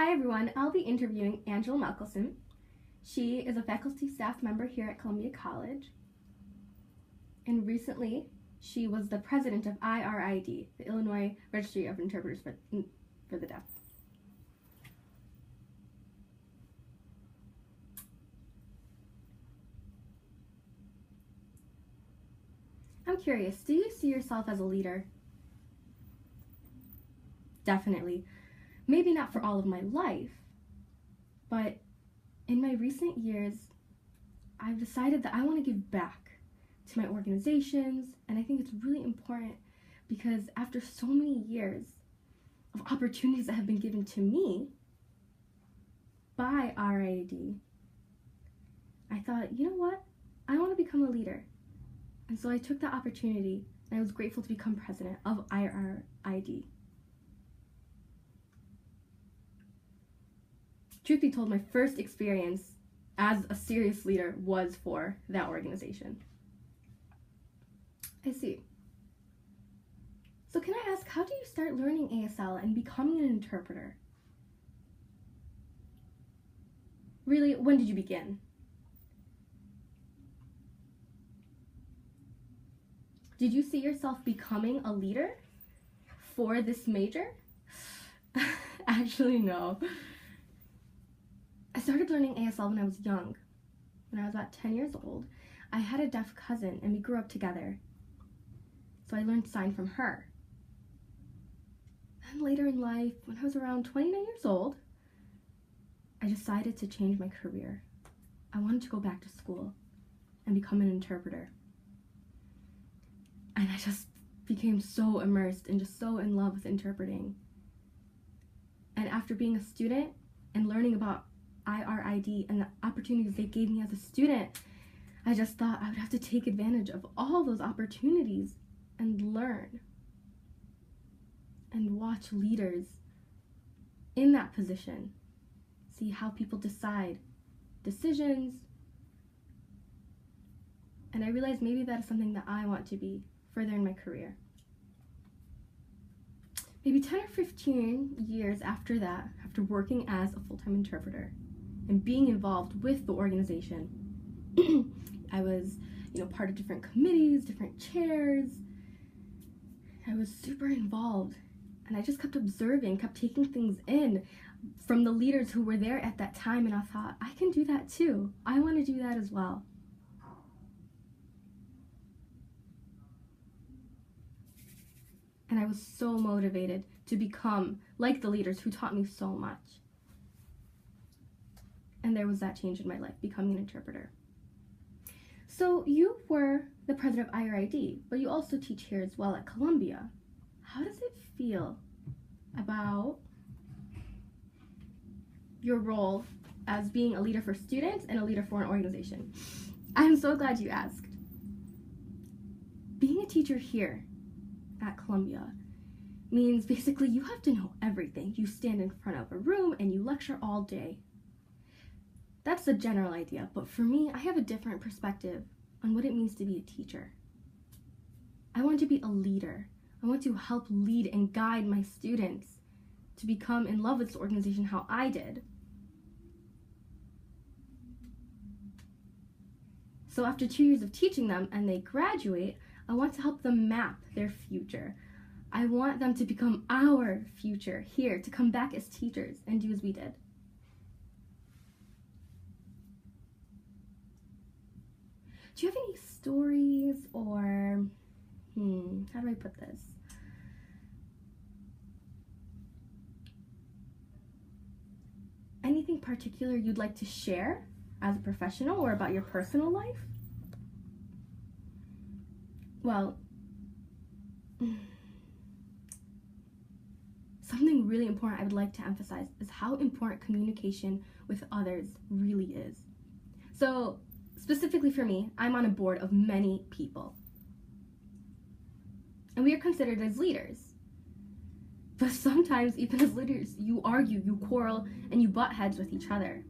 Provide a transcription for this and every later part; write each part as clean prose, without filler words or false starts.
Hi everyone, I'll be interviewing Angela Malcolson. She is a faculty staff member here at Columbia College. And recently, she was the president of IRID, the Illinois Registry of Interpreters for the Deaf. I'm curious, do you see yourself as a leader? Definitely. Maybe not for all of my life, but in my recent years, I've decided that I want to give back to my organizations, and I think it's really important because after so many years of opportunities that have been given to me by RID, I thought, you know what? I want to become a leader. And so I took that opportunity, and I was grateful to become president of IRID. Truth be told, my first experience as a serious leader was for that organization. I see. So can I ask, how do you start learning ASL and becoming an interpreter? Really, when did you begin? Did you see yourself becoming a leader for this major? Actually, no. I started learning ASL when I was young. When I was about 10 years old, I had a deaf cousin and we grew up together. So I learned sign from her. Then later in life, when I was around 29 years old, I decided to change my career. I wanted to go back to school and become an interpreter. And I just became so immersed and just so in love with interpreting. And after being a student and learning about IRID and the opportunities they gave me as a student, I just thought I would have to take advantage of all those opportunities and learn and watch leaders in that position, see how people decide decisions, and I realized maybe that is something that I want to be further in my career. Maybe 10 or 15 years after that, after working as a full-time interpreter and being involved with the organization, I was, part of different committees, different chairs. I was super involved, and I just kept observing, kept taking things in from the leaders who were there at that time, and I thought, I can do that too. I want to do that as well. And I was so motivated to become like the leaders who taught me so much. And there was that change in my life, becoming an interpreter. So you were the president of IRID, but you also teach here as well at Columbia. How does it feel about your role as being a leader for students and a leader for an organization? I'm so glad you asked. Being a teacher here at Columbia means basically you have to know everything. You stand in front of a room and you lecture all day. That's the general idea, but for me, I have a different perspective on what it means to be a teacher. I want to be a leader. I want to help lead and guide my students to become in love with this organization how I did. So after 2 years of teaching them and they graduate, I want to help them map their future. I want them to become our future here, to come back as teachers and do as we did. Do you have any stories or, how do I put this? Anything particular you'd like to share as a professional or about your personal life? Well, something really important I would like to emphasize is how important communication with others really is. So, specifically for me, I'm on a board of many people. And we are considered as leaders. But sometimes, even as leaders, you argue, you quarrel, and you butt heads with each other.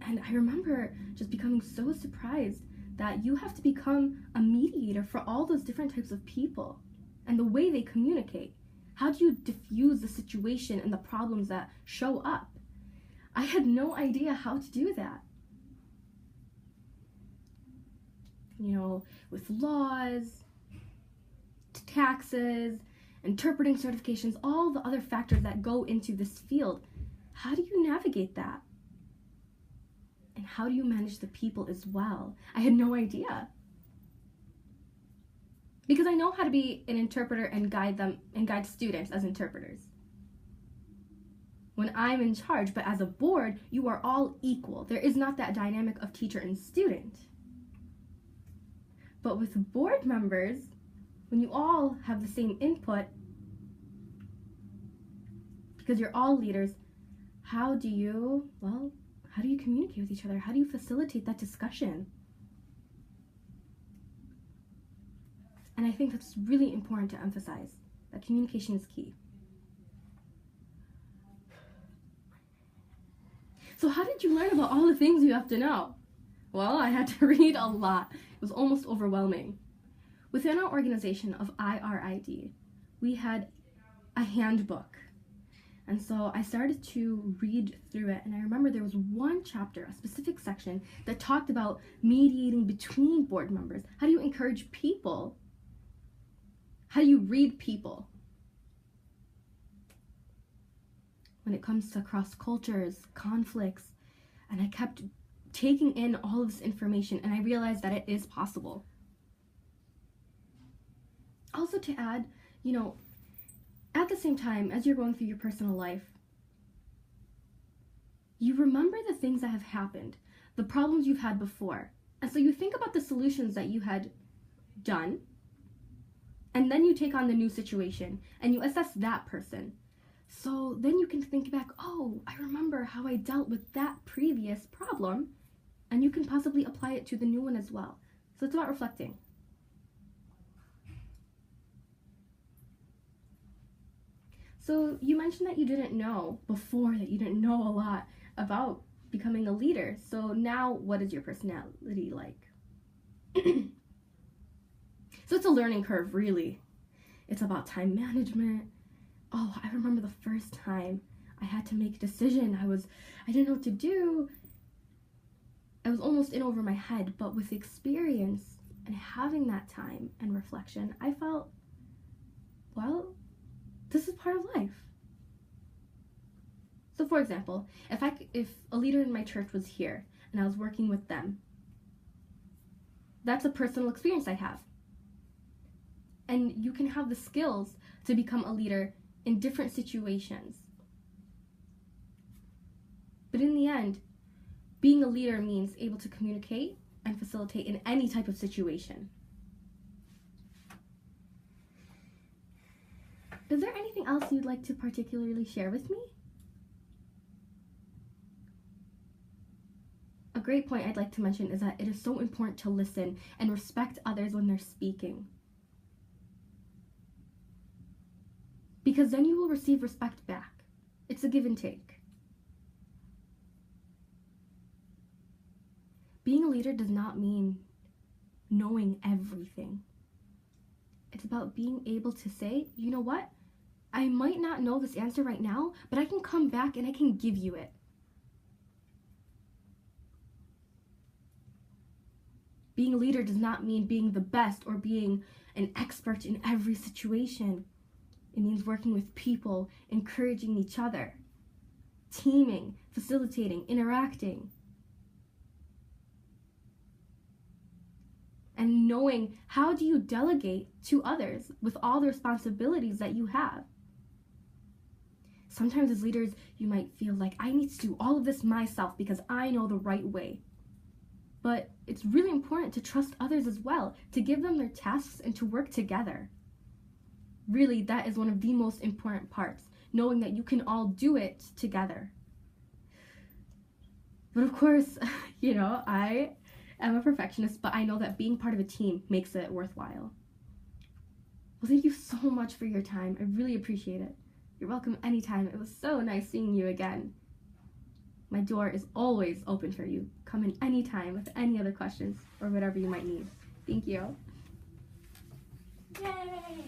And I remember just becoming so surprised that you have to become a mediator for all those different types of people and the way they communicate. How do you diffuse the situation and the problems that show up? I had no idea how to do that. You know, with laws, taxes, interpreting certifications, all the other factors that go into this field. How do you navigate that? And how do you manage the people as well? I had no idea. Because I know how to be an interpreter and guide students as interpreters when I'm in charge, but as a board, you are all equal. There is not that dynamic of teacher and student. But with board members, when you all have the same input, because you're all leaders, how do you communicate with each other? How do you facilitate that discussion? And I think that's really important to emphasize, that communication is key. So how did you learn about all the things you have to know? Well, I had to read a lot. It was almost overwhelming. Within our organization of IRID, we had a handbook. And so I started to read through it, and I remember there was one chapter, a specific section, that talked about mediating between board members. How do you encourage people? How do you read people? When it comes to cross cultures, conflicts, and I kept taking in all of this information, and I realized that it is possible. Also to add, you know, at the same time, as you're going through your personal life, you remember the things that have happened, the problems you've had before. And so you think about the solutions that you had done, and then you take on the new situation, and you assess that person. So then you can think back, oh, I remember how I dealt with that previous problem, and you can possibly apply it to the new one as well. So it's about reflecting. So you mentioned that you didn't know before, that you didn't know a lot about becoming a leader. So now what is your personality like? So it's a learning curve, really. It's about time management. Oh, I remember the first time I had to make a decision. I didn't know what to do. I was almost in over my head, but with experience and having that time and reflection, I felt, well, this is part of life. So for example, if a leader in my church was here and I was working with them, that's a personal experience I have. And you can have the skills to become a leader in different situations. But in the end, being a leader means able to communicate and facilitate in any type of situation. Is there anything else you'd like to particularly share with me? A great point I'd like to mention is that it is so important to listen and respect others when they're speaking. Because then you will receive respect back. It's a give and take. Being a leader does not mean knowing everything. It's about being able to say, you know what? I might not know this answer right now, but I can come back and I can give you it. Being a leader does not mean being the best or being an expert in every situation. It means working with people, encouraging each other, teaming, facilitating, interacting, and knowing how do you delegate to others with all the responsibilities that you have. Sometimes as leaders, you might feel like, I need to do all of this myself because I know the right way. But it's really important to trust others as well, to give them their tasks and to work together. Really, that is one of the most important parts, knowing that you can all do it together. But of course, you know, I am a perfectionist, but I know that being part of a team makes it worthwhile. Well, thank you so much for your time. I really appreciate it. You're welcome anytime. It was so nice seeing you again. My door is always open for you. Come in anytime with any other questions or whatever you might need. Thank you. Yay!